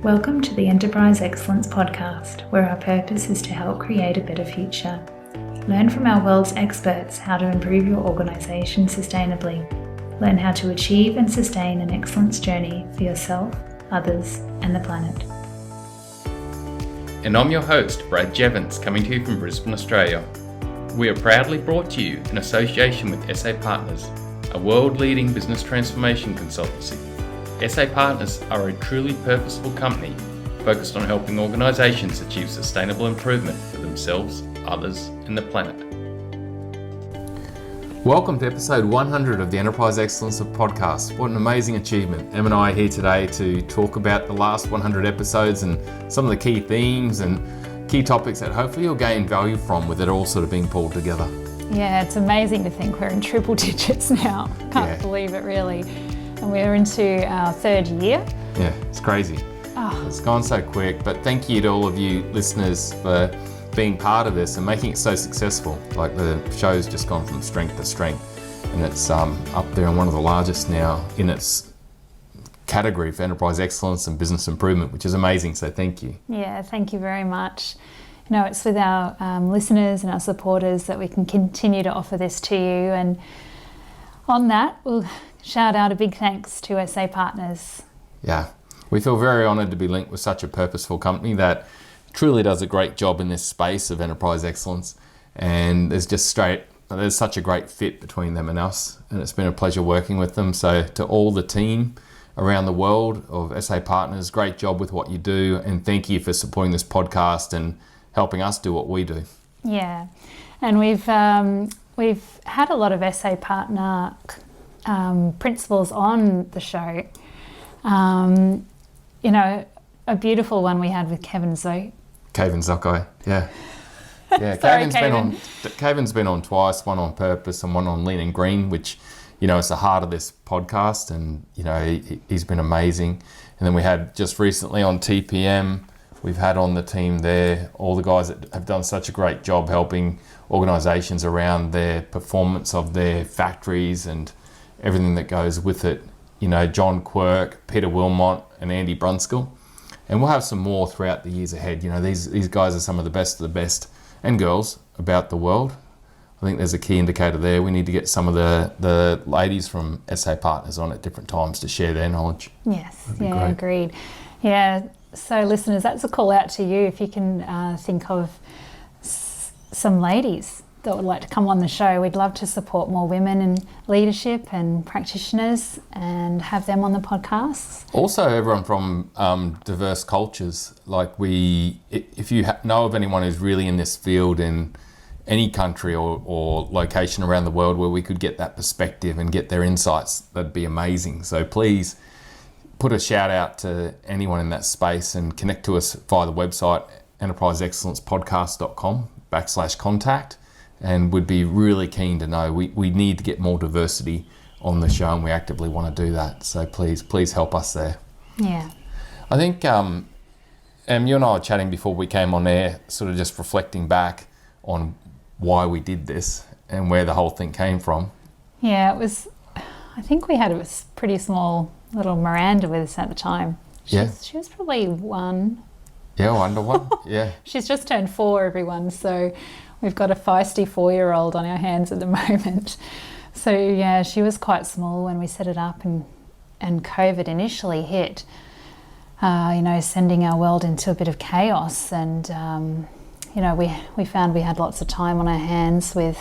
Welcome to the Enterprise Excellence Podcast, where our purpose is to help create a better future. Learn from our world's experts how to improve your organisation sustainably. Learn how to achieve and sustain an excellence journey for yourself, others, and the planet. And I'm your host, Brad Jeavons, coming to you from Brisbane, Australia. We are proudly brought to you in association with SA Partners, a world-leading business transformation consultancy. SA Partners are a truly purposeful company focused on helping organisations achieve sustainable improvement for themselves, others, and the planet. Welcome to episode 100 of the Enterprise Excellence Podcast. What an amazing achievement. Em and I are here today to talk about the last 100 episodes and some of the key themes and key topics that hopefully you'll gain value from with it all sort of being pulled together. Yeah, it's amazing to think we're in triple digits now. Can't believe it really. And we're into our third year. Yeah, it's crazy. It's gone so quick, but thank you to all of you listeners for being part of this and making it so successful. Like the show's just gone from strength to strength, and it's up there and one of the largest now in its category for enterprise excellence and business improvement, which is amazing, so thank you. Yeah, thank you very much. You know, it's with our listeners and our supporters that we can continue to offer this to you, and on that, we'll shout out a big thanks to SA Partners. Yeah, we feel very honoured to be linked with such a purposeful company that truly does a great job in this space of enterprise excellence, and there's such a great fit between them and us, and it's been a pleasure working with them. So to all the team around the world of SA Partners, great job with what you do, and thank you for supporting this podcast and helping us do what we do. Yeah, and we've had a lot of SA Partner principles on the show. You know, a beautiful one we had with Kevin Zokai, yeah. Yeah, Kevin's been on twice, one on purpose and one on lean and green, which, you know, is the heart of this podcast, and, you know, he's been amazing. And then we had just recently on TPM, we've had on the team there all the guys that have done such a great job helping organisations around their performance of their factories and everything that goes with it. You know, John Quirk, Peter Wilmot and Andy Brunskill. And we'll have some more throughout the years ahead. You know, these guys are some of the best and girls about the world. I think there's a key indicator there. We need to get some of the ladies from SA Partners on at different times to share their knowledge. Yes, yeah, agreed. Yeah, so listeners, that's a call out to you if you can think of some ladies that would like to come on the show. We'd love to support more women in leadership and practitioners and have them on the podcasts. Also, everyone from diverse cultures. Like if you know of anyone who's really in this field in any country or location around the world where we could get that perspective and get their insights, that'd be amazing. So please put a shout out to anyone in that space and connect to us via the website enterpriseexcellencepodcast.com/contact. And we'd be really keen to know. We need to get more diversity on the show, and we actively want to do that. So please help us there. Yeah. I think, you and I were chatting before we came on air, sort of just reflecting back on why we did this and where the whole thing came from. Yeah, I think we had a pretty small little Miranda with us at the time. She was probably one. Yeah, under one. Yeah. She's just turned 4, everyone. So we've got a feisty 4-year-old on our hands at the moment. So yeah, she was quite small when we set it up, and COVID initially hit, you know, sending our world into a bit of chaos. And, you know, we found we had lots of time on our hands with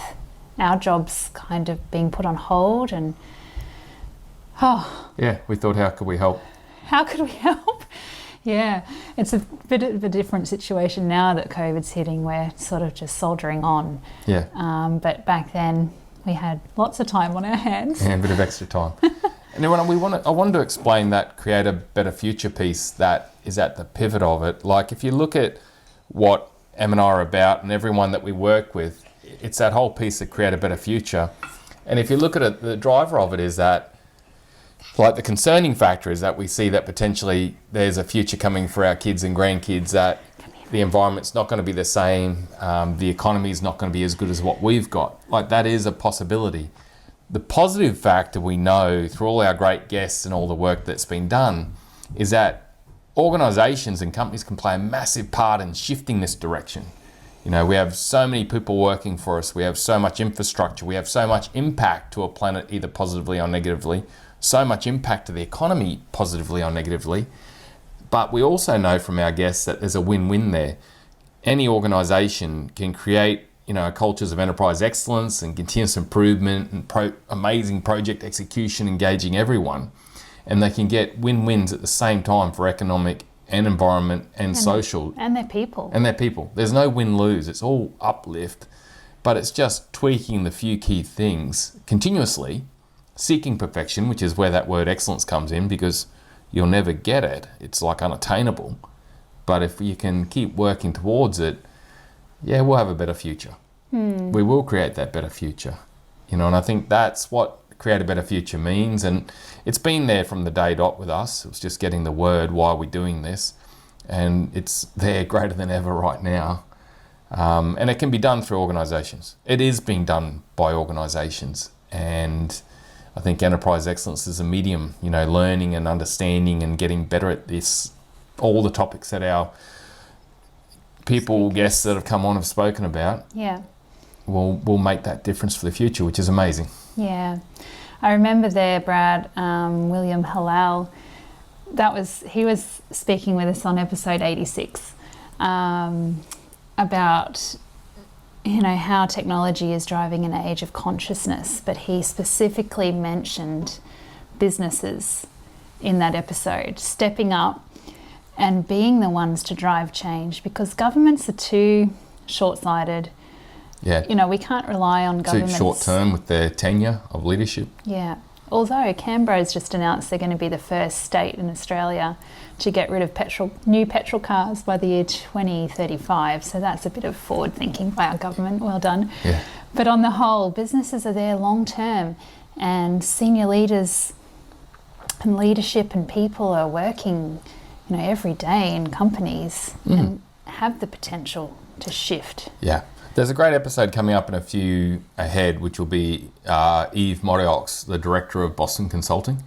our jobs kind of being put on hold. And, yeah, we thought, how could we help? How could we help? Yeah, it's a bit of a different situation now that COVID's hitting. We're sort of just soldiering on. Yeah. But back then we had lots of time on our hands. Yeah, a bit of extra time. And then I wanted to explain that create a better future piece that is at the pivot of it. Like if you look at what Em and I are about and everyone that we work with, it's that whole piece of create a better future. And if you look at it, the driver of it is that, like, the concerning factor is that we see that potentially there's a future coming for our kids and grandkids, that the environment's not going to be the same, the economy is not going to be as good as what we've got. Like, that is a possibility. The positive factor we know through all our great guests and all the work that's been done is that organisations and companies can play a massive part in shifting this direction. You know, we have so many people working for us, we have so much infrastructure, we have so much impact to a planet, either positively or negatively, so much impact to the economy positively or negatively. But we also know from our guests that there's a win-win there. Any organisation can create, you know, cultures of enterprise excellence and continuous improvement and amazing project execution, engaging everyone. And they can get win-wins at the same time for economic and environment and social. And their people. And their people. There's no win-lose. It's all uplift. But it's just tweaking the few key things continuously, seeking perfection, which is where that word excellence comes in, because you'll never get it. It's like unattainable. But if you can keep working towards it, yeah, we'll have a better future. We will create that better future. You know, and I think that's what create a better future means. And it's been there from the day dot with us. It was just getting the word, why are we doing this? And it's there greater than ever right now. And it can be done through organisations. It is being done by organisations. And I think enterprise excellence is a medium, you know, learning and understanding and getting better at this. All the topics that our guests that have come on have spoken about. Yeah. Will make that difference for the future, which is amazing. Yeah. I remember there, Brad, William Halal, he was speaking with us on episode 86 about, you know, how technology is driving an age of consciousness, but he specifically mentioned businesses in that episode, stepping up and being the ones to drive change, because governments are too short-sighted. Yeah. You know, we can't rely on governments. Too short term with their tenure of leadership. Yeah. Although Canberra's just announced they're going to be the first state in Australia to get rid of new petrol cars by the year 2035. So that's a bit of forward thinking by our government. Well done. Yeah. But on the whole, businesses are there long term, and senior leaders and leadership and people are working, you know, every day in companies and have the potential to shift. Yeah. There's a great episode coming up in a few ahead, which will be Eve Moriox, the director of Boston Consulting.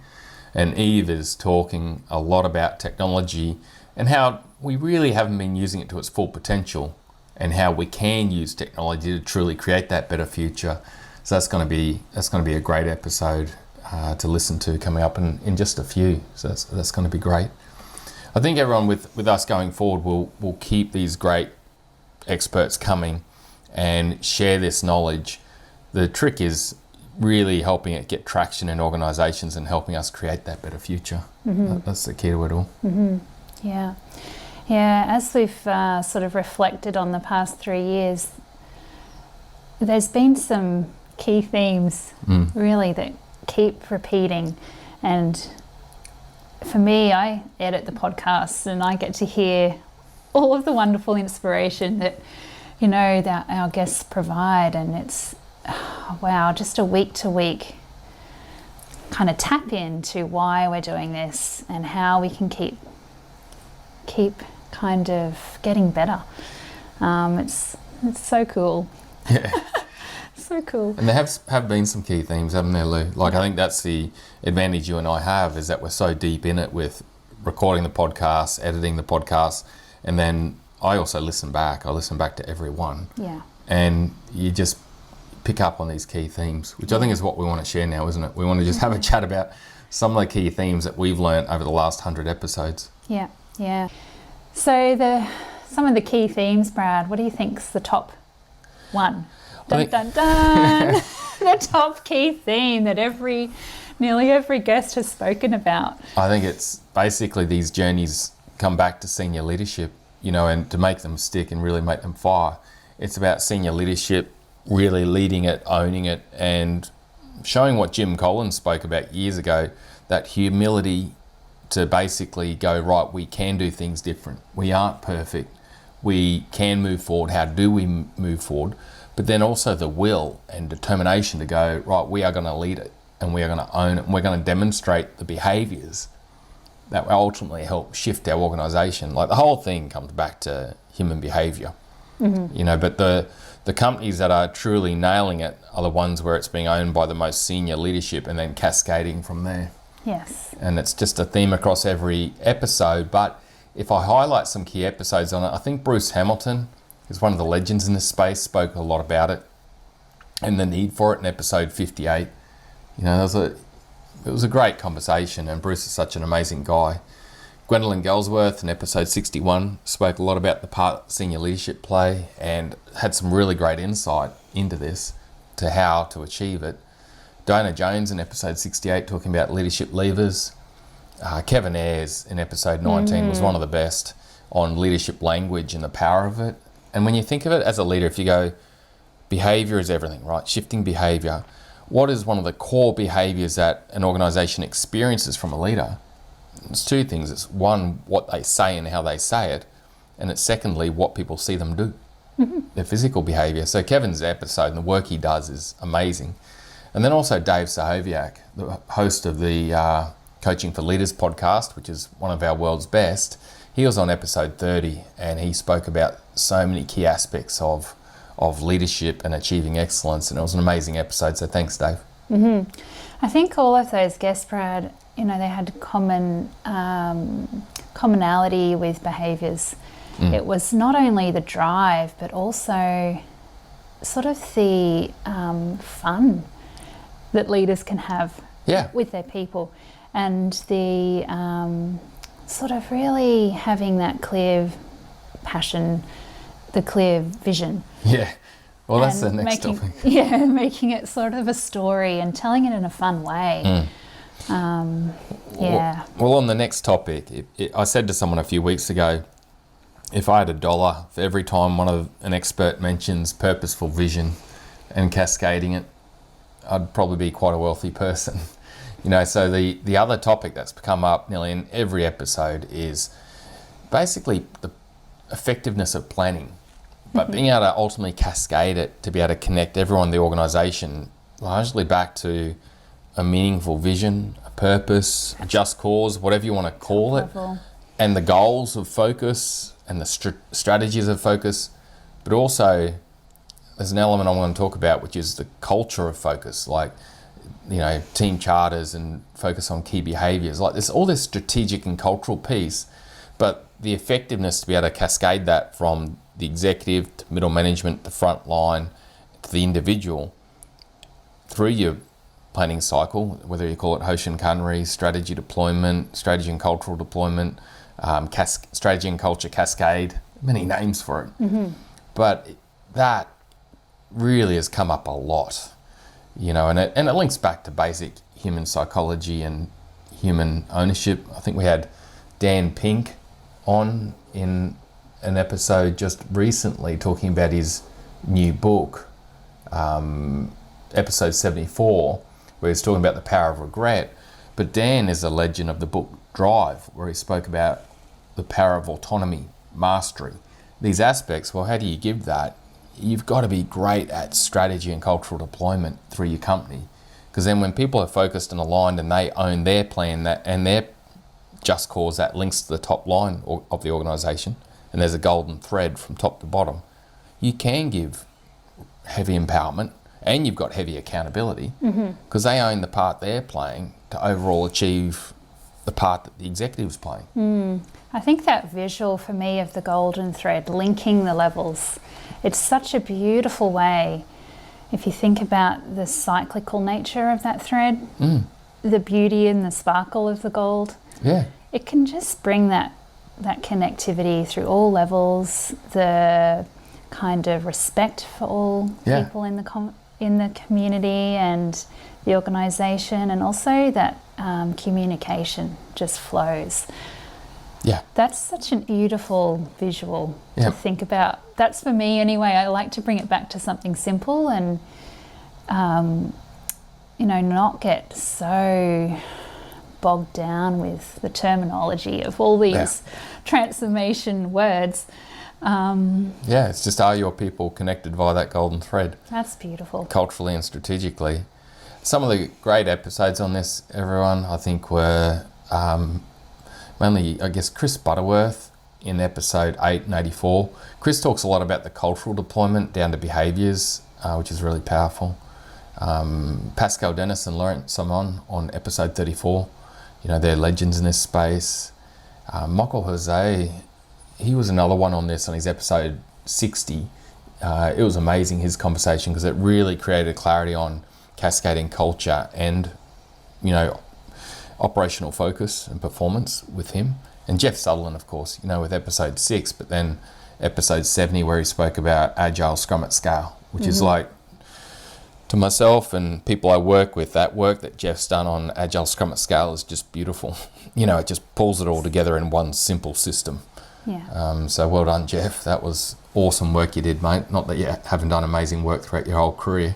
And Eve is talking a lot about technology and how we really haven't been using it to its full potential, and how we can use technology to truly create that better future. So that's going to be a great episode to listen to coming up in just a few. So that's going to be great. I think everyone with us going forward will keep these great experts coming and share this knowledge. The trick is really helping it get traction in organisations and helping us create that better future. That's the key to it all. Yeah. Yeah, as we've sort of reflected on the past 3 years, there's been some key themes really that keep repeating. And for me, I edit the podcast and I get to hear all of the wonderful inspiration that, you know, that our guests provide. And it's, wow, just a week to week kind of tap into why we're doing this and how we can keep kind of getting better. It's so cool. Yeah. So cool. And there have been some key themes, haven't there, Lou? Like, I think that's the advantage you and I have, is that we're so deep in it with recording the podcast, editing the podcast, and then I also listen back. I listen back to every one. Yeah. And you just pick up on these key themes, which I think is what we want to share now, isn't it? We want to just have a chat about some of the key themes that we've learned over the last 100 episodes. Yeah, yeah. So some of the key themes, Brad, what do you think's the top one? Dun, dun, dun. The top key theme that nearly every guest has spoken about. I think it's basically these journeys come back to senior leadership, you know, and to make them stick and really make them fire. It's about senior leadership really leading it, owning it, and showing what Jim Collins spoke about years ago, that humility to basically go, right, we can do things different. We aren't perfect. We can move forward. How do we move forward? But then also the will and determination to go, right, we are going to lead it and we are going to own it and we're going to demonstrate the behaviours that will ultimately help shift our organisation. Like, the whole thing comes back to human behaviour, you know, but the companies that are truly nailing it are the ones where it's being owned by the most senior leadership and then cascading from there. Yes. And it's just a theme across every episode, but if I highlight some key episodes on it, I think Bruce Hamilton is one of the legends in this space, spoke a lot about it and the need for it in episode 58. You know, it was a great conversation, and Bruce is such an amazing guy. Gwendolyn Gelsworth in episode 61 spoke a lot about the part senior leadership play and had some really great insight into this, to how to achieve it. Diana Jones in episode 68 talking about leadership levers. Kevin Ayres in episode 19 was one of the best on leadership language and the power of it. And when you think of it as a leader, if you go, behaviour is everything, right? Shifting behaviour. What is one of the core behaviours that an organisation experiences from a leader? It's two things. It's one, what they say and how they say it. And it's secondly, what people see them do. Their physical behaviour. So Kevin's episode and the work he does is amazing. And then also Dave Sahoviak, the host of the Coaching for Leaders podcast, which is one of our world's best. He was on episode 30 and he spoke about so many key aspects of leadership and achieving excellence, and it was an amazing episode, so thanks, Dave. I think all of those guests, Brad, you know, they had commonality with behaviours. It was not only the drive, but also sort of the fun that leaders can have with their people, and the sort of really having that clear passion, the clear vision. Yeah, well, that's the next topic. Yeah, making it sort of a story and telling it in a fun way. Well, on the next topic, I said to someone a few weeks ago, if I had $1 for every time an expert mentions purposeful vision and cascading it, I'd probably be quite a wealthy person. You know, so the other topic that's come up nearly in every episode is basically the effectiveness of planning, but being able to ultimately cascade it to be able to connect everyone in the organisation largely back to a meaningful vision, a purpose, a just cause, whatever you want to call it, and the goals of focus and the strategies of focus. But also there's an element I want to talk about, which is the culture of focus, like, you know, team charters and focus on key behaviours. Like, there's all this strategic and cultural piece, but the effectiveness to be able to cascade that from the executive to middle management to front line to the individual through your planning cycle, whether you call it Hoshinkanri, strategy deployment, strategy and cultural deployment, strategy and culture cascade, many names for it. But that really has come up a lot, you know, and it links back to basic human psychology and human ownership. I think we had Dan Pink on in an episode just recently talking about his new book, episode 74, where he's talking about the power of regret. But Dan is a legend of the book Drive, where he spoke about the power of autonomy, mastery. These aspects, well, how do you give that? You've got to be great at strategy and cultural deployment through your company, because then when people are focused and aligned and they own their plan and their just cause that links to the top line of the organisation, and there's a golden thread from top to bottom, you can give heavy empowerment and you've got heavy accountability, because they own the part they're playing to overall achieve the part that the executive's playing. I think that visual for me of the golden thread, linking the levels, it's such a beautiful way. If you think about the cyclical nature of that thread, the beauty and the sparkle of the gold, it can just bring that connectivity through all levels, the kind of respect for all people in the community and the organisation, and also that communication just flows. That's such a beautiful visual to think about. That's for me anyway. I like to bring it back to something simple and, you know, not get so bogged down with the terminology of all these transformation words. It's just, are your people connected via that golden thread? That's beautiful. Culturally and strategically. Some of the great episodes on this, everyone, I think were mainly, I guess, Chris Butterworth in episode 8 and 84. Chris talks a lot about the cultural deployment down to behaviours, which is really powerful. Pascal Dennis and Laurent Simon on episode 34, you know, they're legends in this space. Michael Jose, he was another one on this on his episode 60. It was amazing, his conversation, because it really created clarity on cascading culture and, operational focus and performance with him. And Jeff Sutherland, of course, with episode 6, but then episode 70 where he spoke about agile scrum at scale, which is like, to myself and people I work with, that work that Jeff's done on agile scrum at scale is just beautiful. It just pulls it all together in one simple system. Yeah. So well done, Jeff. That was awesome work you did, mate. Not that you haven't done amazing work throughout your whole career.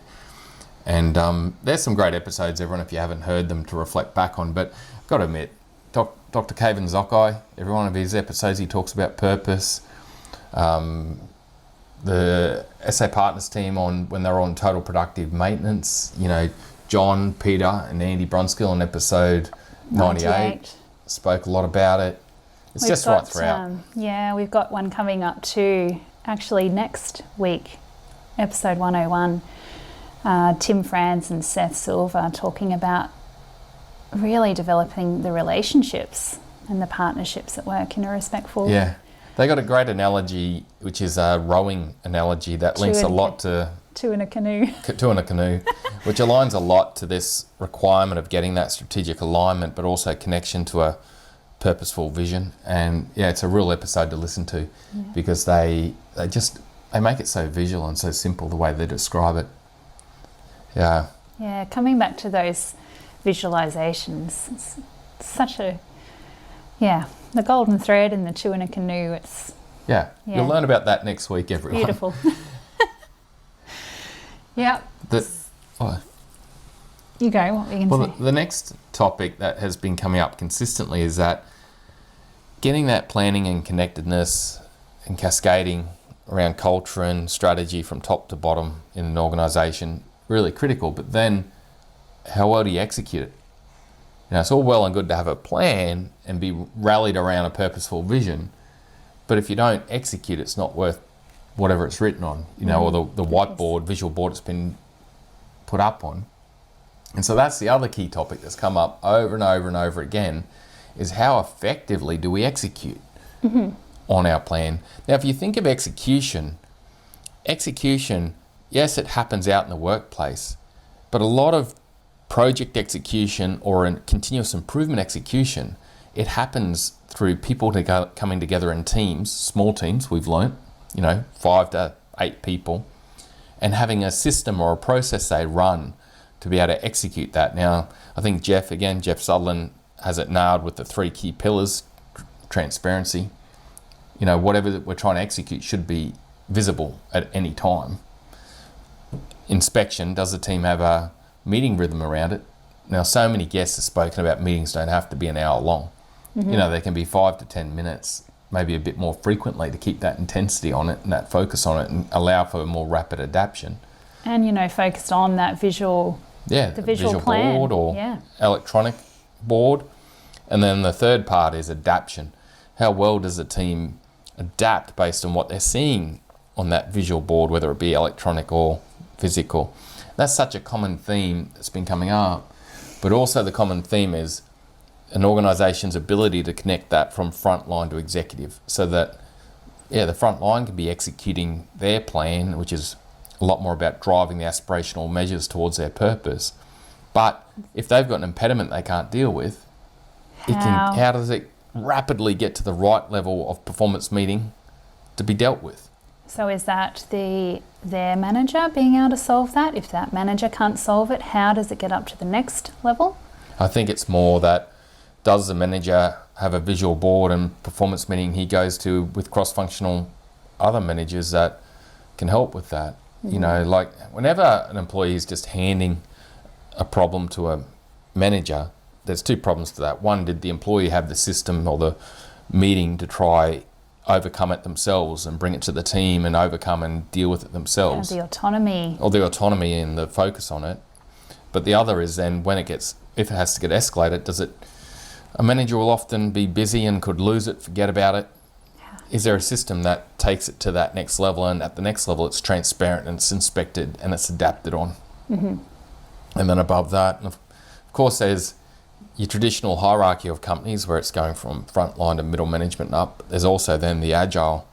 And there's some great episodes, everyone, if you haven't heard them, to reflect back on. But I've got to admit, Dr. Kevin Zokai, every one of his episodes, he talks about purpose. The SA Partners team when they're on total productive maintenance, John, Peter and Andy Bronskill on episode 98 spoke a lot about it. We've just right throughout. We've got one coming up too, actually next week, episode 101. Tim Franz and Seth Silver talking about really developing the relationships and the partnerships at work in a respectful. Yeah, they got a great analogy, which is a rowing analogy that links a lot to two in a canoe. Two in a canoe, which aligns a lot to this requirement of getting that strategic alignment, but also connection to a purposeful vision. And yeah, it's a real episode to listen to because they make it so visual and so simple the way they describe it. Yeah. Yeah, coming back to those visualizations, it's such a, the golden thread and the two in a canoe, it's... Yeah, you'll learn about that next week, everyone. Beautiful. Yeah. You go, what were you going to say? The next topic that has been coming up consistently is that getting that planning and connectedness and cascading around culture and strategy from top to bottom in an organisation, really critical, but then how well do you execute it? It's all well and good to have a plan and be rallied around a purposeful vision, but if you don't execute, it's not worth whatever it's written on, or the whiteboard, visual board it's been put up on. And so that's the other key topic that's come up over and over and over again, is how effectively do we execute on our plan? Now, if you think of execution, yes, it happens out in the workplace, but a lot of project execution or in continuous improvement execution, it happens through people coming together in teams, small teams, we've learnt, 5 to 8 people, and having a system or a process they run to be able to execute that. Now, I think Jeff Sutherland has it nailed with the 3 key pillars: transparency. Whatever we're trying to execute should be visible at any time. Inspection, does the team have a meeting rhythm around it? Now, so many guests have spoken about meetings don't have to be an hour long. They can be 5 to 10 minutes, maybe a bit more frequently, to keep that intensity on it and that focus on it and allow for a more rapid adaptation. And, focused on that visual, the visual plan. Board or electronic board. And then the third part is adaptation. How well does the team adapt based on what they're seeing on that visual board, whether it be electronic or physical? That's such a common theme that's been coming up. But also the common theme is an organisation's ability to connect that from frontline to executive, so that the frontline can be executing their plan, which is a lot more about driving the aspirational measures towards their purpose. But if they've got an impediment they can't deal with, how does it rapidly get to the right level of performance meeting to be dealt with? So is that their manager being able to solve that? If that manager can't solve it, how does it get up to the next level? I think it's more that, does the manager have a visual board and performance meeting he goes to with cross-functional other managers that can help with that? Like whenever an employee is just handing a problem to a manager, there's 2 problems to that. One, did the employee have the system or the meeting to try overcome it themselves and bring it to the team and overcome and deal with it themselves? The autonomy. Or the autonomy and the focus on it. But the other is then if it has to get escalated, a manager will often be busy and could lose it, forget about it. Is there a system that takes it to that next level, and at the next level it's transparent and it's inspected and it's adapted on? And then above that, and of course there's your traditional hierarchy of companies where it's going from frontline to middle management and up. There's also then the agile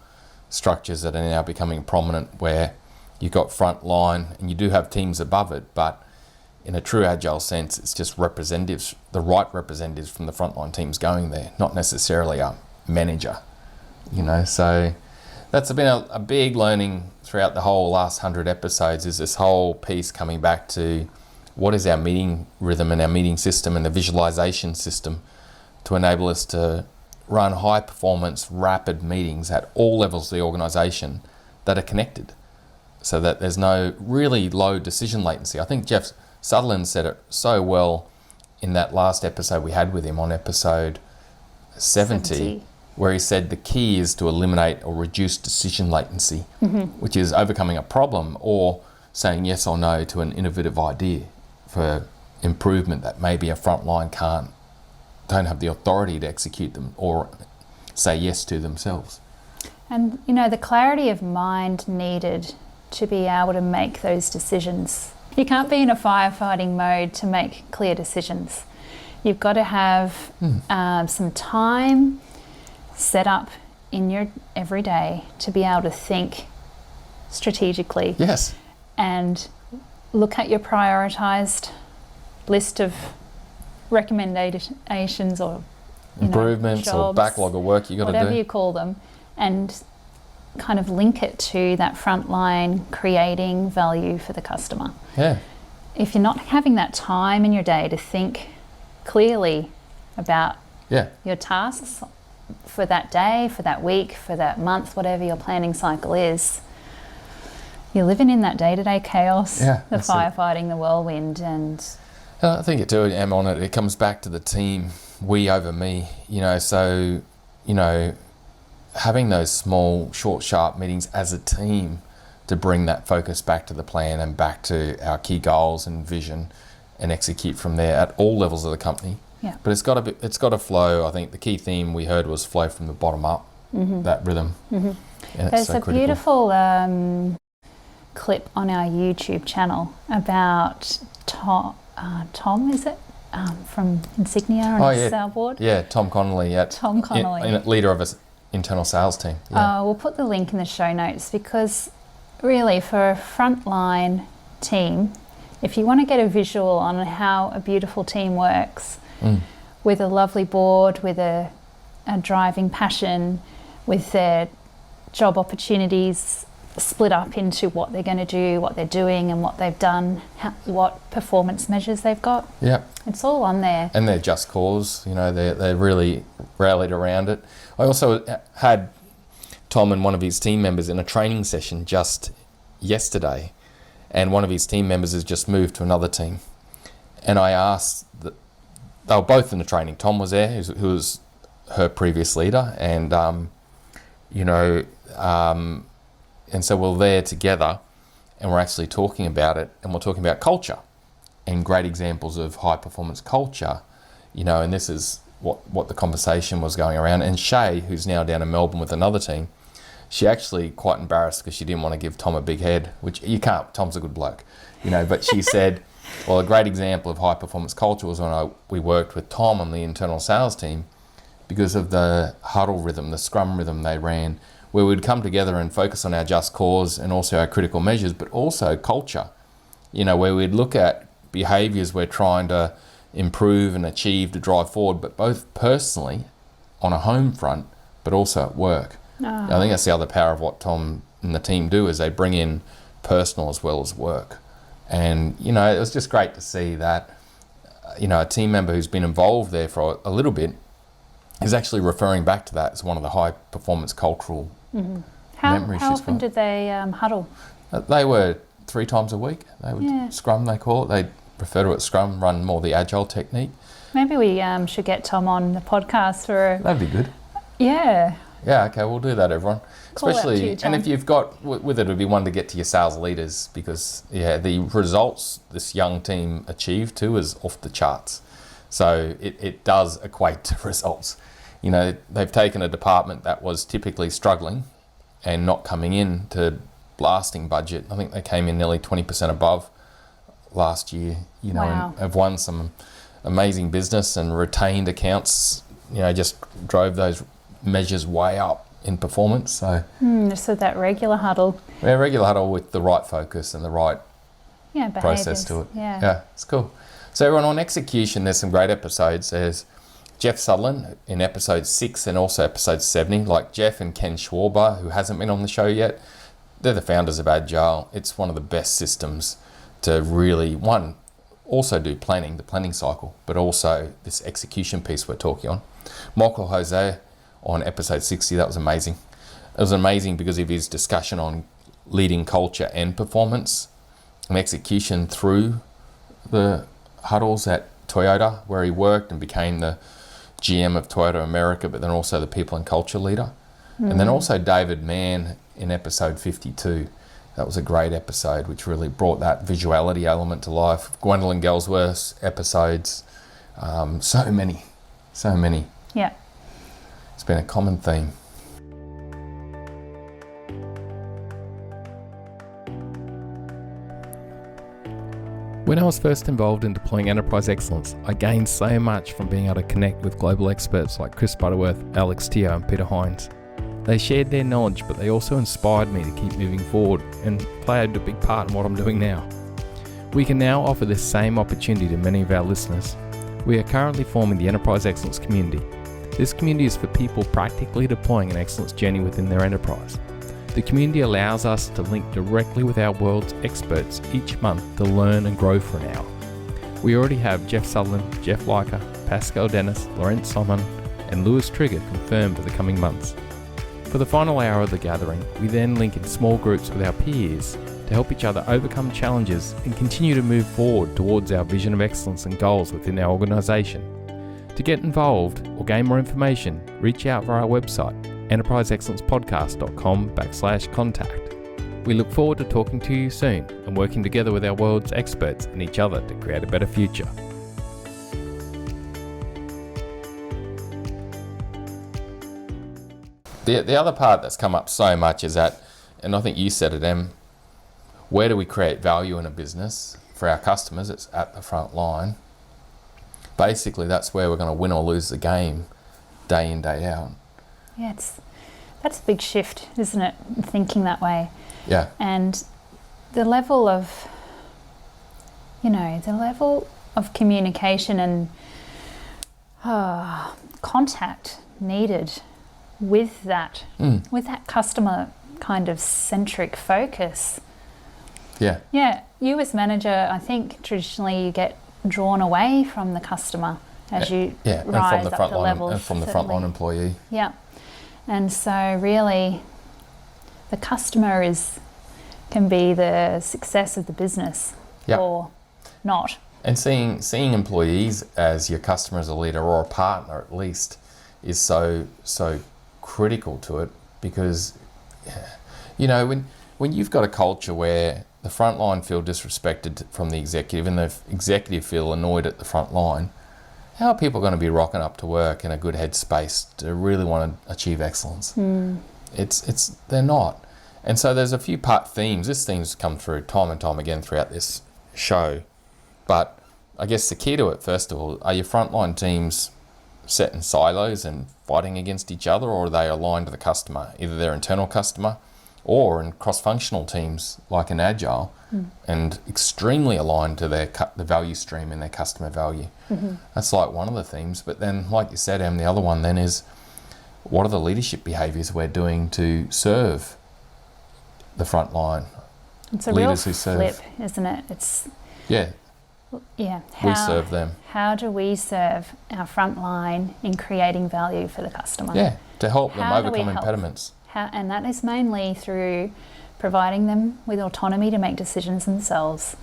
structures that are now becoming prominent, where you've got frontline and you do have teams above it, but in a true agile sense, it's just representatives, the right representatives from the frontline teams going there, not necessarily a manager, So that's been a big learning throughout the whole last 100 episodes, is this whole piece coming back to what is our meeting rhythm and our meeting system and the visualization system to enable us to run high performance, rapid meetings at all levels of the organisation that are connected, so that there's no really low decision latency. I think Jeff Sutherland said it so well in that last episode we had with him, on episode 70. Where he said the key is to eliminate or reduce decision latency, which is overcoming a problem or saying yes or no to an innovative idea for improvement that maybe a frontline don't have the authority to execute them or say yes to themselves. And the clarity of mind needed to be able to make those decisions. You can't be in a firefighting mode to make clear decisions. You've got to have some time set up in your everyday to be able to think strategically. Yes. And look at your prioritised list of recommendations or improvements jobs, or backlog of work you got to do. Whatever you call them, and kind of link it to that frontline creating value for the customer. Yeah. If you're not having that time in your day to think clearly about your tasks for that day, for that week, for that month, whatever your planning cycle is, you're living in that day-to-day chaos, the firefighting, the whirlwind. And I think it too, Em, on it, it comes back to the team, we over me, so, having those small, short, sharp meetings as a team to bring that focus back to the plan and back to our key goals and vision and execute from there at all levels of the company. Yeah. But it's got to flow. I think the key theme we heard was flow from the bottom up, that rhythm. And there's a critical. Beautiful clip on our YouTube channel about Tom, is it? From Insignia on his board? Yeah, Tom Connolly. Tom Connolly. Leader of his internal sales team. Yeah. We'll put the link in the show notes, because really for a frontline team, if you want to get a visual on how a beautiful team works, with a lovely board, with a driving passion, with their job opportunities split up into what they're going to do, what they're doing and what they've done, what performance measures they've got. Yeah. It's all on there. And their just cause, they really rallied around it. I also had Tom and one of his team members in a training session just yesterday, and one of his team members has just moved to another team. And I asked, they were both in the training. Tom was there, who was her previous leader, and and so we're there together, and we're actually talking about it, and we're talking about culture and great examples of high performance culture, and this is what the conversation was going around. And Shay, who's now down in Melbourne with another team, she actually quite embarrassed because she didn't want to give Tom a big head, which you can't. Tom's a good bloke, but she said, well, a great example of high performance culture was when we worked with Tom on the internal sales team, because of the huddle rhythm, the scrum rhythm they ran, where we'd come together and focus on our just cause and also our critical measures, but also culture, where we'd look at behaviours we're trying to improve and achieve to drive forward, but both personally on a home front, but also at work. I think that's the other power of what Tom and the team do, is they bring in personal as well as work. And, it was just great to see that, a team member who's been involved there for a little bit is actually referring back to that as one of the high performance cultural memories. How often did they huddle? They were 3 times a week. They would scrum, they call it. They refer to it scrum, run more the agile technique. Maybe we should get Tom on the podcast for That'd be good. Yeah. Yeah, okay, we'll do that, everyone. Call Especially, you, Tom. and if you've got, with it would be one to get to your sales leaders, because, the results this young team achieved too is off the charts. So it does equate to results. They've taken a department that was typically struggling and not coming in to blasting budget. I think they came in nearly 20% above last year, Wow. and have won some amazing business and retained accounts, just drove those measures way up in performance. So So that regular huddle. yeah, regular huddle with the right focus and the right process behaviours. to it. Yeah. It's cool. So everyone, on execution, there's some great episodes. There's Jeff Sutherland in episode 6 and also episode 70. Like Jeff and Ken Schwarber, who hasn't been on the show yet, they're the founders of Agile. It's one of the best systems to really, also do planning, the planning cycle, but also this execution piece we're talking on. Michael Jose on episode 60, that was amazing. It was amazing because of his discussion on leading culture and performance and execution through the huddles at Toyota, where he worked and became the GM of Toyota America, but then also the people and culture leader. And then also David Mann in episode 52. That was a great episode, which really brought that visuality element to life. Gwendolyn Gelsworth's episodes, so many. Yeah. It's been a common theme. When I was first involved in deploying enterprise excellence, I gained so much from being able to connect with global experts like Chris Butterworth, Alex Teo and Peter Hines. They shared their knowledge, but they also inspired me to keep moving forward and played a big part in what I'm doing now. We can now offer this same opportunity to many of our listeners. We are currently forming the Enterprise Excellence Community. This community is for people practically deploying an excellence journey within their enterprise. The community allows us to link directly with our world's experts each month to learn and grow for an hour. We already have Jeff Sutherland, Jeff Leica, Pascal Dennis, Laurent Simon, and Louis Trigger confirmed for the coming months. For the final hour of the gathering, we then link in small groups with our peers to help each other overcome challenges and continue to move forward towards our vision of excellence and goals within our organisation. To get involved or gain more information, reach out via our website, enterpriseexcellencepodcast.com/contact. We look forward to talking to you soon and working together with our world's experts and each other to create a better future. The other part that's come up so much is that, and I think you said it, Em, where do we create value in a business for our customers? It's at the front line. Basically, that's where we're going to win or lose the game day in, day out. Yeah, that's a big shift, isn't it? Thinking that way. Yeah. And the level of, communication and contact needed with that customer kind of centric focus. Yeah. Yeah, you as manager, I think traditionally you get drawn away from the customer as you rise up the levels. And from the frontline employee. Yeah. And so really the customer can be the success of the business or not. And seeing employees as your customer, as a leader or a partner at least, is so critical to it, because when you've got a culture where the front line feel disrespected from the executive and the executive feel annoyed at the front line, how are people going to be rocking up to work in a good headspace to really want to achieve excellence? They're not. And so there's a few themes. This theme's come through time and time again throughout this show. But I guess the key to it, first of all, are your frontline teams set in silos and fighting against each other, or are they aligned to the customer, either their internal customer or in cross-functional teams like in Agile, and extremely aligned to the value stream and their customer value? That's like one of the themes. But then, like you said, Em, the other one then is, what are the leadership behaviours we're doing to serve the front line? It's a leaders real who serve. flip, isn't it? We serve them. How do we serve our front line in creating value for the customer? Yeah, to help them How do we overcome help? impediments. And that is mainly through providing them with autonomy to make decisions themselves,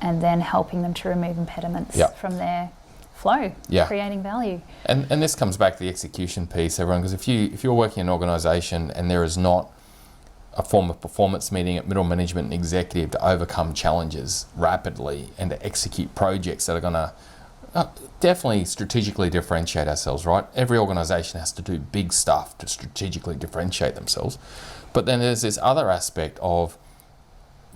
and then helping them to remove impediments from their flow, creating value. And this comes back to the execution piece, everyone, because if you're working in an organisation and there is not a form of performance meeting at middle management and executive to overcome challenges rapidly and to execute projects that are going to definitely strategically differentiate ourselves, right? Every organisation has to do big stuff to strategically differentiate themselves. But then there's this other aspect of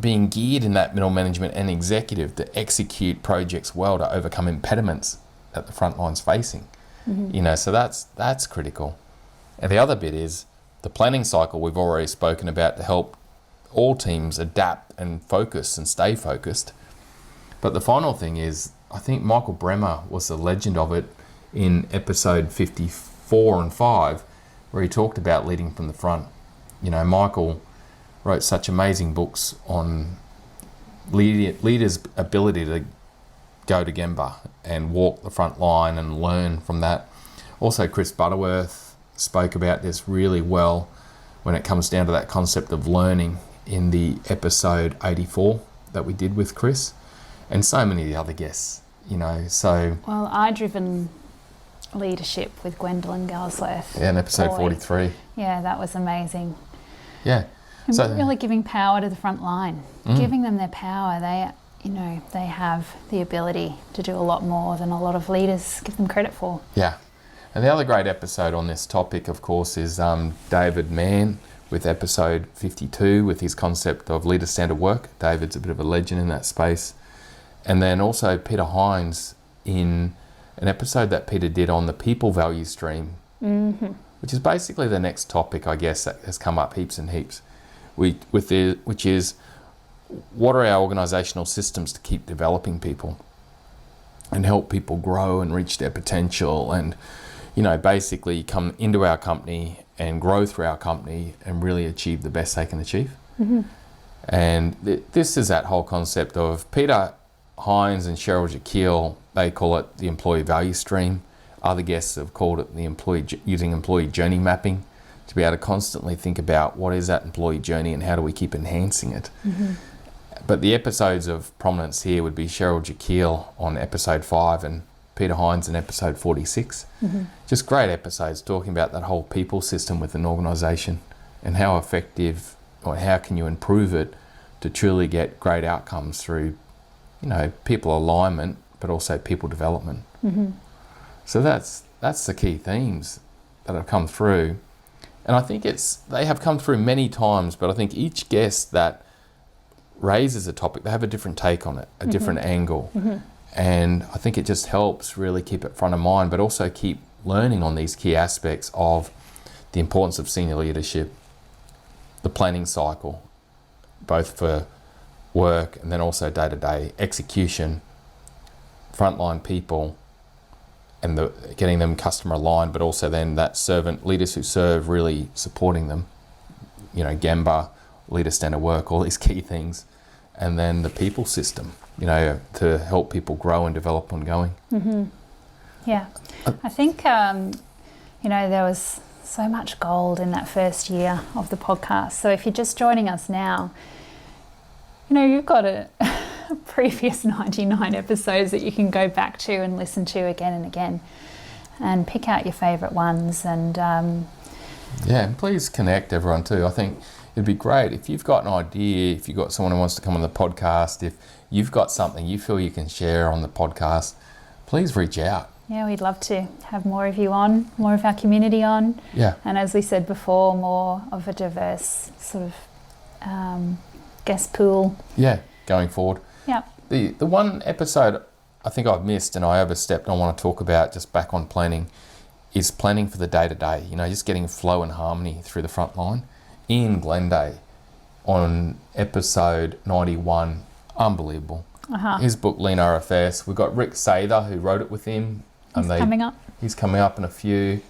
being geared in that middle management and executive to execute projects well, to overcome impediments that the front line's facing. You know, so that's critical. And the other bit is the planning cycle we've already spoken about to help all teams adapt and focus and stay focused. But the final thing is, I think Michael Bremer was the legend of it in episode 54 and 5, where he talked about leading from the front. You know, Michael wrote such amazing books on leaders' ability to go to Gemba and walk the front line and learn from that. Also, Chris Butterworth spoke about this really well when it comes down to that concept of learning in the episode 84 that we did with Chris, and so many of the other guests, you know. So Well, I-driven leadership with Gwendolyn Galsworth. yeah, in episode 43. Yeah, that was amazing. Yeah. And So really giving power to the front line, giving them their power. They have the ability to do a lot more than a lot of leaders give them credit for. yeah. And the other great episode on this topic, of course, is David Mann with episode 52 with his concept of leader-centered work. David's a bit of a legend in that space. And then also Peter Hines in an episode that Peter did on the people value stream, which is basically the next topic, I guess, that has come up heaps and heaps, which is what are our organisational systems to keep developing people and help people grow and reach their potential and, you know, basically come into our company and grow through our company and really achieve the best they can achieve. And this is that whole concept of Peter Hines and Cheryl Jekyll, they call it the employee value stream. Other guests have called it the using employee journey mapping to be able to constantly think about what is that employee journey and how do we keep enhancing it. But the episodes of prominence here would be Cheryl Jekyll on episode 5 and Peter Hines in episode 46. Just great episodes talking about that whole people system with an organisation and how effective or how can you improve it to truly get great outcomes through, you know, people alignment, but also people development. So that's the key themes that have come through. And I think they have come through many times, but I think each guest that raises a topic, they have a different take on it, a different angle. And I think it just helps really keep it front of mind, but also keep learning on these key aspects of the importance of senior leadership, the planning cycle, both for work and then also day-to-day execution, frontline people, and getting them customer aligned, but also then that servant leaders who serve, really supporting them, you know, Gemba, leader-centered work, all these key things, and then the people system, you know, to help people grow and develop ongoing. Yeah, I think, you know, there was so much gold in that first year of the podcast. So if you're just joining us now, you know, you've got a previous 99 episodes that you can go back to and listen to again and again and pick out your favourite ones. And yeah, and please connect everyone too. I think it'd be great if you've got an idea, if you've got someone who wants to come on the podcast, if you've got something you feel you can share on the podcast, please reach out. Yeah, we'd love to have more of you on, more of our community on. Yeah. And as we said before, more of a diverse sort of guest pool. Yeah, going forward. Yeah. The one episode I think I've missed and I overstepped, I want to talk about just back on planning, is planning for the day-to-day, you know, just getting flow and harmony through the front line. Ian Glenday on episode 91, unbelievable. His book, Lean RFS. We've got Rick Sather who wrote it with him. He's coming up. He's coming up in a few.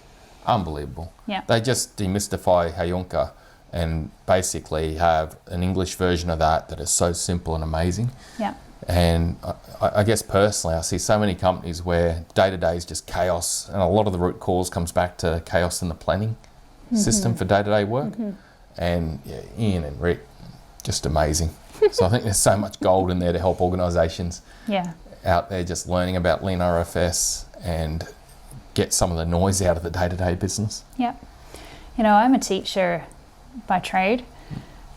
Unbelievable. Yeah. They just demystify Hayunka and basically have an English version of that is so simple and amazing. Yeah. And I guess personally, I see so many companies where day-to-day is just chaos, and a lot of the root cause comes back to chaos in the planning system for day-to-day work. And yeah, Ian and Rick, just amazing. So I think there's so much gold in there to help organisations out there just learning about Lean RFS and get some of the noise out of the day-to-day business. Yeah. You know, I'm a teacher by trade,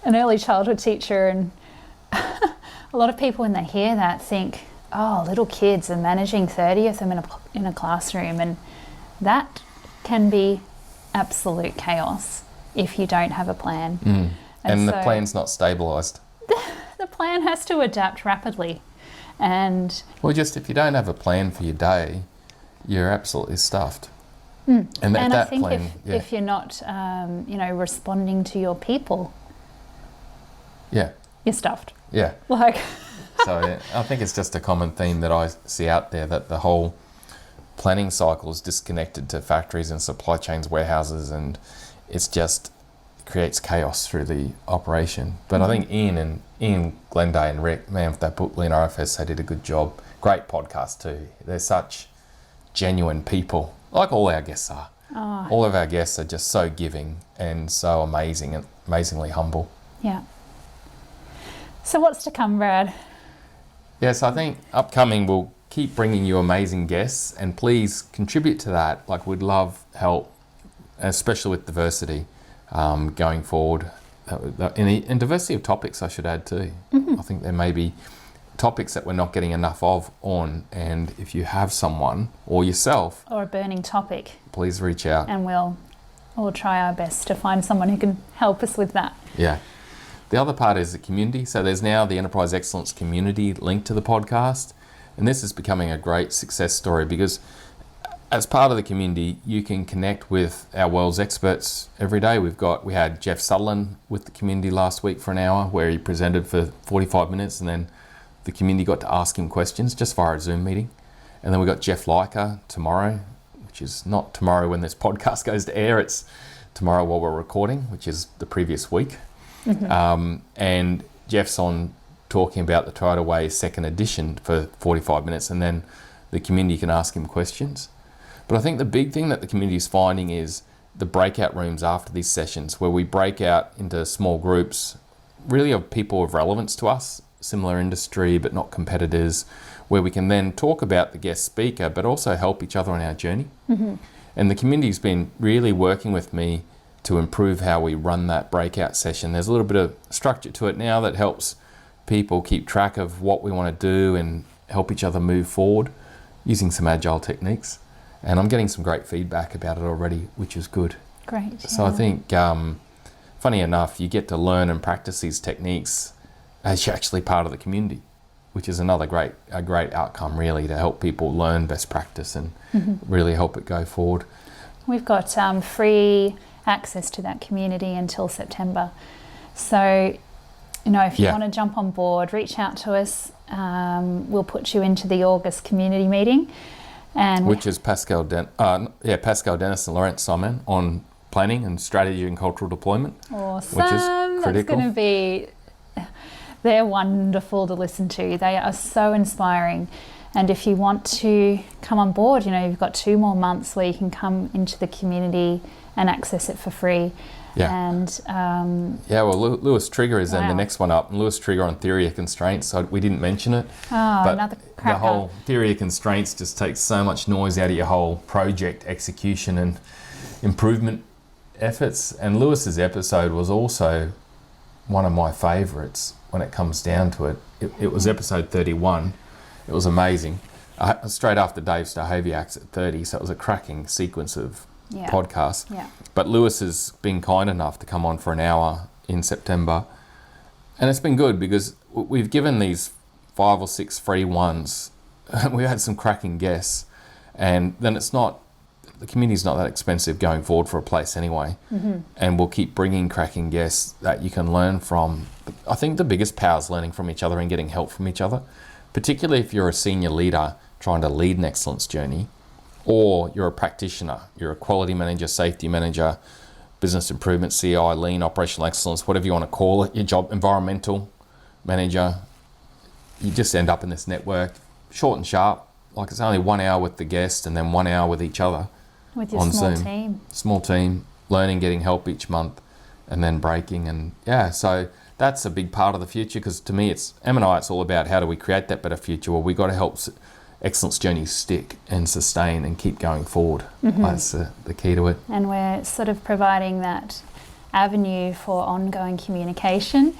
an early childhood teacher, and a lot of people when they hear that think, oh, little kids are managing 30 of them in a classroom, and that can be absolute chaos if you don't have a plan. And the plan's not stabilised. The plan has to adapt rapidly. And well, just if you don't have a plan for your day, you're absolutely stuffed. And And I that think plan, if you're not, responding to your people, yeah, you're stuffed. yeah. Like, So yeah, I think it's just a common theme that I see out there, that the whole planning cycle is disconnected to factories and supply chains, warehouses, and it's just creates chaos through the operation. But I think Ian Glenday and Rick, man, with that book Lean RFS, they did a good job. Great podcast too. They're such genuine people, like all our guests are. All of our guests are just so giving and so amazing and amazingly humble. yeah. So what's to come, Brad? Yes, I think upcoming we'll keep bringing you amazing guests, and please contribute to that. Like, we'd love help, especially with diversity going forward. And diversity of topics, I should add too. I think there may be topics that we're not getting enough of on, and if you have someone or yourself, Or a burning topic, please reach out. and we'll try our best to find someone who can help us with that. Yeah. The other part is the community. So there's now the Enterprise Excellence community linked to the podcast. And this is becoming a great success story because as part of the community, you can connect with our world's experts every day. We had Jeff Sutherland with the community last week for an hour where he presented for 45 minutes, and then the community got to ask him questions just via a Zoom meeting. And then we got Jeff Leica tomorrow, which is not tomorrow when this podcast goes to air. It's tomorrow while we're recording, which is the previous week. And Jeff's on talking about the Toyota Way second edition for 45 minutes, and then the community can ask him questions. But I think the big thing that the community is finding is the breakout rooms after these sessions, where we break out into small groups, really of people of relevance to us, similar industry but not competitors, where we can then talk about the guest speaker but also help each other on our journey. And the community's been really working with me to improve how we run that breakout session. There's a little bit of structure to it now that helps people keep track of what we want to do and help each other move forward using some agile techniques. And I'm getting some great feedback about it already, which is good. Great. So I think, funny enough, you get to learn and practice these techniques as you're actually part of the community, which is another great outcome, really, to help people learn best practice and really help it go forward. We've got free access to that community until September. So, if you want to jump on board, reach out to us. We'll put you into the August community meeting. Which is Pascal Dennis and Laurent Simon on planning and strategy and cultural deployment. Awesome. Which is critical. They're wonderful to listen to. They are so inspiring. And if you want to come on board, you've got 2 more months where you can come into the community and access it for free. Yeah. And Lewis Trigger is then the next one up. And Lewis Trigger on theory of constraints. So we didn't mention it. But another cracker. The whole theory of constraints just takes so much noise out of your whole project execution and improvement efforts. And Lewis's episode was also one of my favourites when it comes down to it. It was episode 31. It was amazing. Straight after Dave Stahoviak's at 30, so it was a cracking sequence of podcasts. Yeah. But Lewis has been kind enough to come on for an hour in September. And it's been good because we've given these 5 or 6 free ones. We've had some cracking guests. And then the community's not that expensive going forward for a place anyway. And we'll keep bringing cracking guests that you can learn from. I think the biggest power is learning from each other and getting help from each other, particularly if you're a senior leader trying to lead an excellence journey, or you're a practitioner, you're a quality manager, safety manager, business improvement, CI, lean, operational excellence, whatever you want to call it, your job, environmental manager. You just end up in this network, short and sharp, like it's only 1 hour with the guest and then 1 hour with each other. With your on small Zoom. team. Small team, learning, getting help each month, and then breaking. And so that's a big part of the future, because to me, it's all about how do we create that better future. Well, we got to help excellence journeys stick and sustain and keep going forward. That's the key to it. And we're sort of providing that avenue for ongoing communication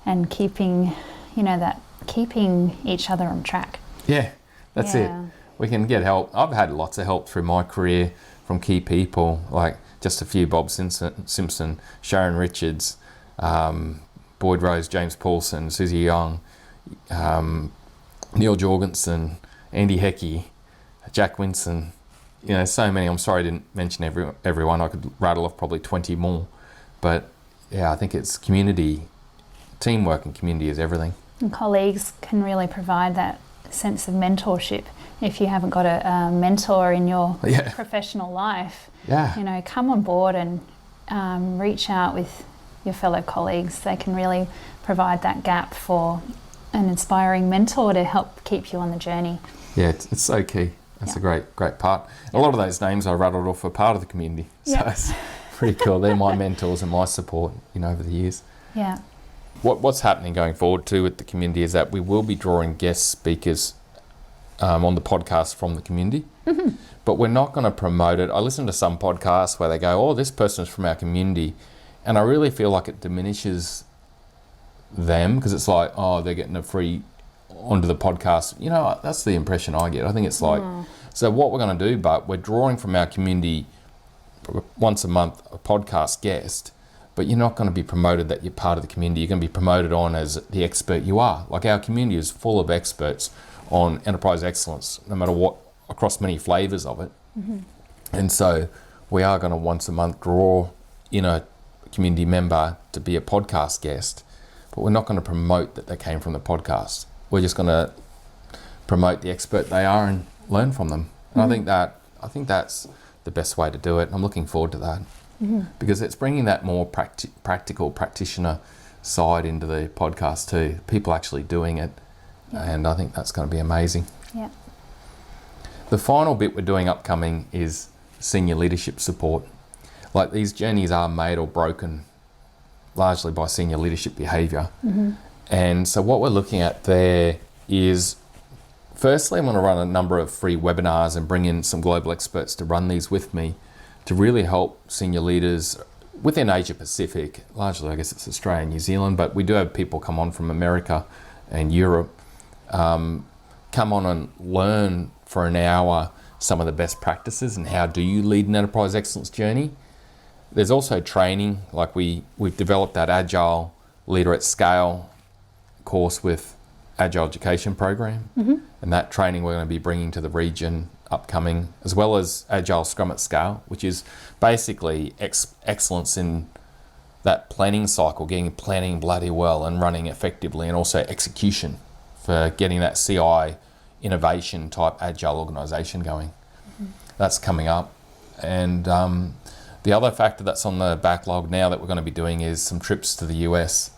and keeping each other on track. Yeah, that's it. We can get help. I've had lots of help through my career from key people, like just a few: Bob Simpson, Sharon Richards, Boyd Rose, James Paulson, Susie Young, Neil Jorgensen, Andy Hecky, Jack Winson, so many. I'm sorry I didn't mention everyone. I could rattle off probably 20 more. But yeah, I think it's community, teamwork and community is everything. And colleagues can really provide that sense of mentorship. If you haven't got a mentor in your professional life, come on board and reach out with your fellow colleagues. They can really provide that gap for an inspiring mentor to help keep you on the journey. Yeah, it's so key. That's a great part. A lot of those names I rattled off are part of the community. So it's pretty cool. They're my mentors and my support, over the years. Yeah. What's happening going forward too with the community is that we will be drawing guest speakers on the podcast from the community, but we're not going to promote it. I listen to some podcasts where they go, "Oh, this person is from our community," and I really feel like it diminishes them because it's like, "Oh, they're getting a free onto the podcast." That's the impression I get. I think it's like, so what we're going to do, but we're drawing from our community once a month a podcast guest, but you're not going to be promoted that you're part of the community. You're going to be promoted on as the expert you are. Like our community is full of experts on enterprise excellence, no matter what, across many flavours of it. And so we are going to once a month draw in a community member to be a podcast guest, but we're not going to promote that they came from the podcast. We're just going to promote the expert they are and learn from them. And I think that's the best way to do it. I'm looking forward to that because it's bringing that more practical practitioner side into the podcast too. People actually doing it. And I think that's going to be amazing. Yeah. The final bit we're doing upcoming is senior leadership support. Like these journeys are made or broken largely by senior leadership behaviour. And so what we're looking at there is, firstly, I'm going to run a number of free webinars and bring in some global experts to run these with me to really help senior leaders within Asia Pacific. Largely, I guess it's Australia and New Zealand, but we do have people come on from America and Europe, come on and learn for an hour some of the best practices and how do you lead an enterprise excellence journey. There's also training, like we've developed that Agile Leader at Scale course with Agile Education Program, and that training we're going to be bringing to the region upcoming, as well as Agile Scrum at Scale, which is basically excellence in that planning cycle, getting planning bloody well and running effectively, and also execution for getting that CI innovation type agile organisation going. That's coming up. And the other factor that's on the backlog now that we're going to be doing is some trips to the US,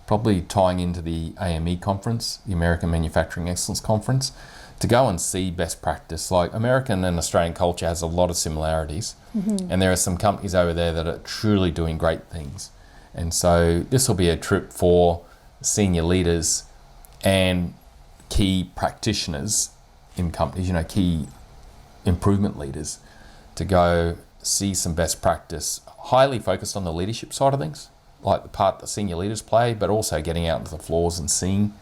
probably tying into the AME conference, the American Manufacturing Excellence Conference, to go and see best practice. Like American and Australian culture has a lot of similarities, and there are some companies over there that are truly doing great things. And so this will be a trip for senior leaders and key practitioners in companies, key improvement leaders, to go see some best practice, highly focused on the leadership side of things, like the part that senior leaders play, but also getting out into the floors and seeing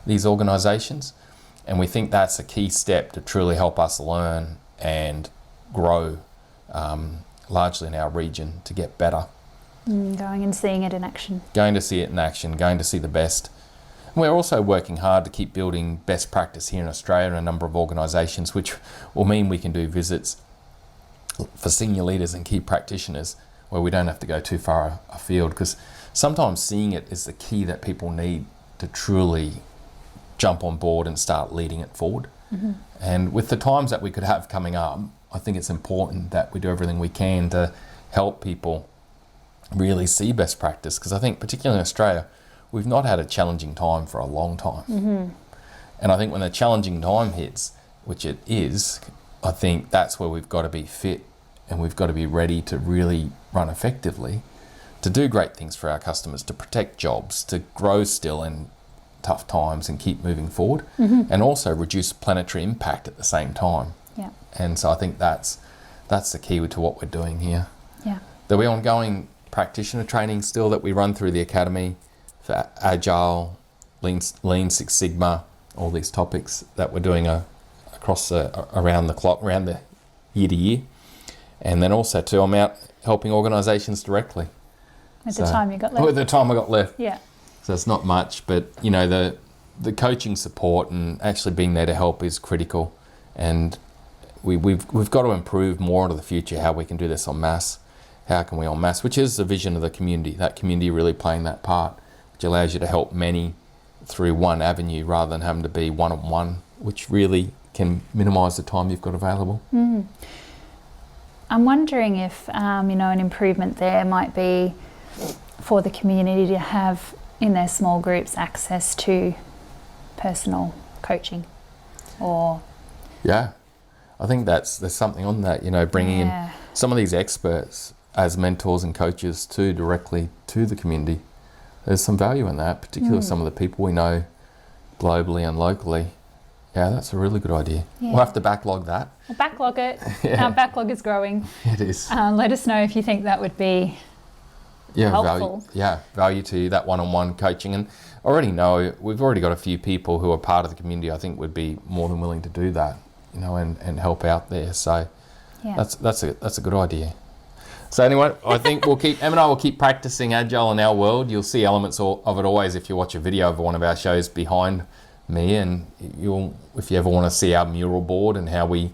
these organisations. And we think that's a key step to truly help us learn and grow largely in our region to get better. Going and seeing it in action. Going to see it in action, going to see the best. And we're also working hard to keep building best practice here in Australia in a number of organisations, which will mean we can do visits for senior leaders and key practitioners where we don't have to go too far afield, because sometimes seeing it is the key that people need to truly jump on board and start leading it forward. And with the times that we could have coming up, I think it's important that we do everything we can to help people really see best practice, because I think particularly in Australia, we've not had a challenging time for a long time. And I think when the challenging time hits, which it is, I think that's where we've got to be fit and we've got to be ready to really run effectively, to do great things for our customers, to protect jobs, to grow still in tough times and keep moving forward, and also reduce planetary impact at the same time. And so I think that's the key to what we're doing here. There'll be ongoing practitioner training still that we run through the academy for Agile, Lean Six Sigma, all these topics that we're doing across around the clock, around the year to year. And then also too, I'm out helping organisations directly. With the time you got left. With the time I got left. Yeah. So it's not much, but the coaching support and actually being there to help is critical. And we've got to improve more into the future how we can do this en masse. How can we en masse, which is the vision of the community, that community really playing that part, which allows you to help many through one avenue rather than having to be one-on-one, which really can minimise the time you've got available. I'm wondering if, an improvement there might be for the community to have in their small groups access to personal coaching or... Yeah, I think there's something on that, bringing in some of these experts as mentors and coaches too, directly to the community. There's some value in that, particularly some of the people we know globally and locally. Yeah, that's a really good idea. Yeah. We'll have to backlog that. We'll backlog it. Our backlog is growing. It is. Let us know if you think that would be helpful. Value to that one-on-one coaching. And I already know we've already got a few people who are part of the community I think would be more than willing to do that, and help out there. So that's a good idea. So anyway, I think Em and I will keep practicing Agile in our world. You'll see elements of it always if you watch a video of one of our shows behind me, and if you ever want to see our mural board and how we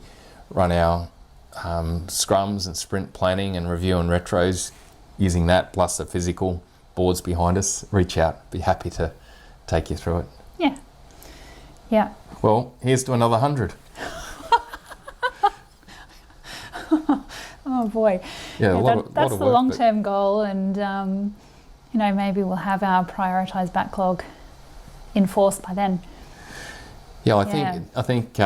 run our scrums and sprint planning and review and retros using that plus the physical boards behind us, reach out. Be happy to take you through it. Yeah. Well, here's to another 100. Oh boy. That's the long-term goal, and maybe we'll have our prioritised backlog enforced by then. Yeah, I think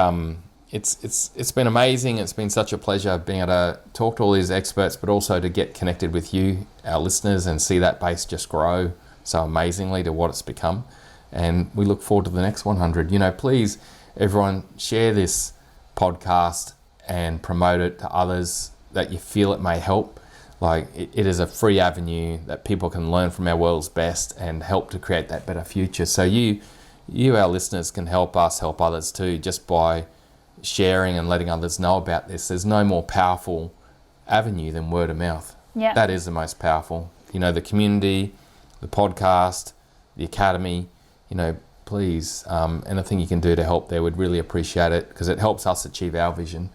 it's been amazing. It's been such a pleasure being able to talk to all these experts, but also to get connected with you, our listeners, and see that base just grow so amazingly to what it's become. And we look forward to the next 100. Please, everyone, share this podcast and promote it to others that you feel it may help. Like it is a free avenue that people can learn from our world's best and help to create that better future. So you, our listeners, can help us help others too, just by sharing and letting others know about this. There's no more powerful avenue than word of mouth. Yeah. That is the most powerful. The community, the podcast, the academy, please, anything you can do to help there, would really appreciate it, because it helps us achieve our vision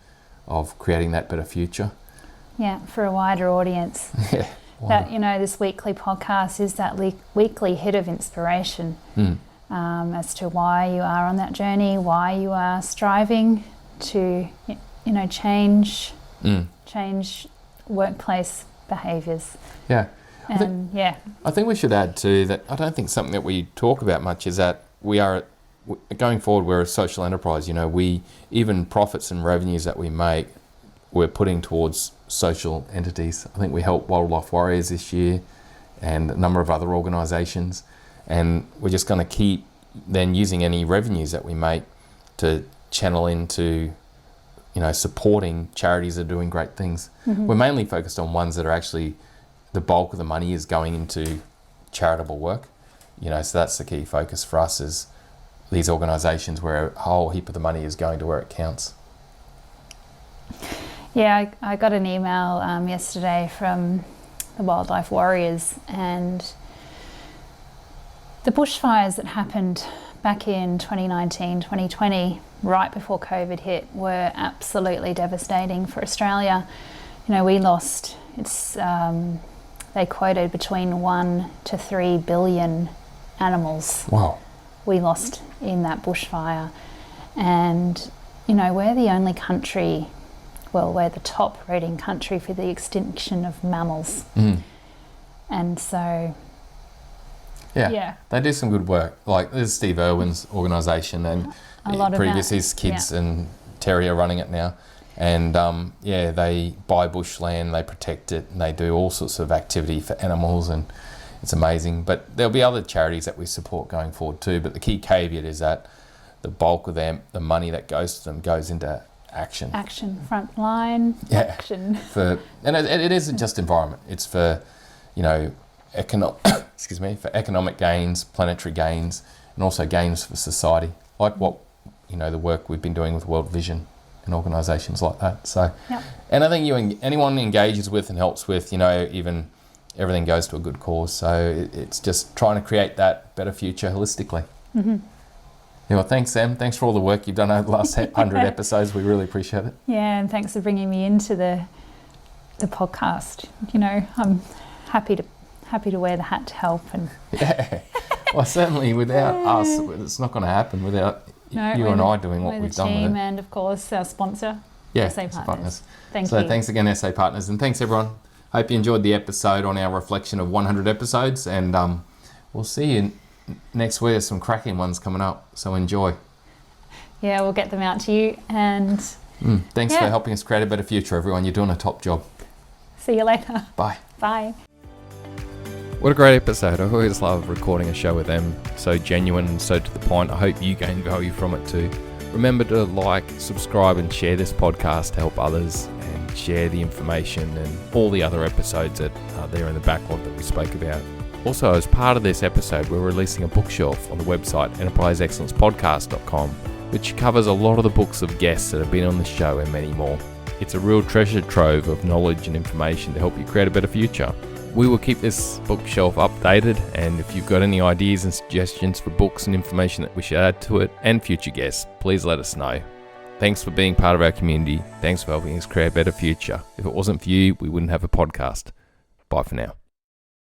of creating that better future. Yeah, for a wider audience. Yeah. That, this weekly podcast is that weekly hit of inspiration as to why you are on that journey, why you are striving to, change workplace behaviours. Yeah. I think we should add too that I don't think something that we talk about much is that we are, going forward, we're a social enterprise. We, even profits and revenues that we make, we're putting towards social entities. I think we helped Wildlife Warriors this year and a number of other organisations, and we're just going to keep then using any revenues that we make to channel into supporting charities that are doing great things. We're mainly focused on ones that are actually, the bulk of the money is going into charitable work, so that's the key focus for us, is these organisations where a whole heap of the money is going to where it counts. Yeah, I got an email yesterday from the Wildlife Warriors, and the bushfires that happened back in 2019, 2020, right before COVID hit, were absolutely devastating for Australia. We lost, they quoted between 1 to 3 billion animals. Wow. We lost in that bushfire. And, we're the only country, we're the top rating country for the extinction of mammals. And so... Yeah, they do some good work. Like, there's Steve Irwin's organisation, and previously his kids and Terry are running it now. And they buy bushland, they protect it, and they do all sorts of activity for animals, and it's amazing. But there'll be other charities that we support going forward too. But the key caveat is that the bulk of them, the money that goes to them, goes into action. Action, frontline, action. And it isn't just environment. It's for, for economic gains, planetary gains, and also gains for society, like what, the work we've been doing with World Vision and organisations like that. So, and I think anyone engages with and helps with, even everything goes to a good cause. So it's just trying to create that better future holistically. Yeah, well, thanks, Sam. Thanks for all the work you've done over the last 100 episodes. We really appreciate it. Yeah, and thanks for bringing me into the podcast. You know, I'm happy to wear the hat to help. And Yeah. Well, certainly without us, it's not going to happen without you and I doing what we've done with it. And of course our sponsor, Yeah, SA Partners. Thank you. So thanks again, SA Partners, and thanks everyone. Hope you enjoyed the episode on our reflection of 100 episodes, and we'll see you next week. There's some cracking ones coming up, so enjoy. Yeah, we'll get them out to you, and thanks for helping us create a better future, everyone. You're doing a top job. See you later. Bye. Bye. What a great episode. I always love recording a show with them. So genuine and so to the point. I hope you gain value from it too. Remember to like, subscribe and share this podcast to help others, and share the information and all the other episodes that are there in the backlog that we spoke about. Also, as part of this episode, we're releasing a bookshelf on the website enterpriseexcellencepodcast.com, which covers a lot of the books of guests that have been on the show and many more. It's a real treasure trove of knowledge and information to help you create a better future. We will keep this bookshelf updated, and if you've got any ideas and suggestions for books and information that we should add to it and future guests, please let us know. Thanks for being part of our community. Thanks for helping us create a better future. If it wasn't for you, we wouldn't have a podcast. Bye for now.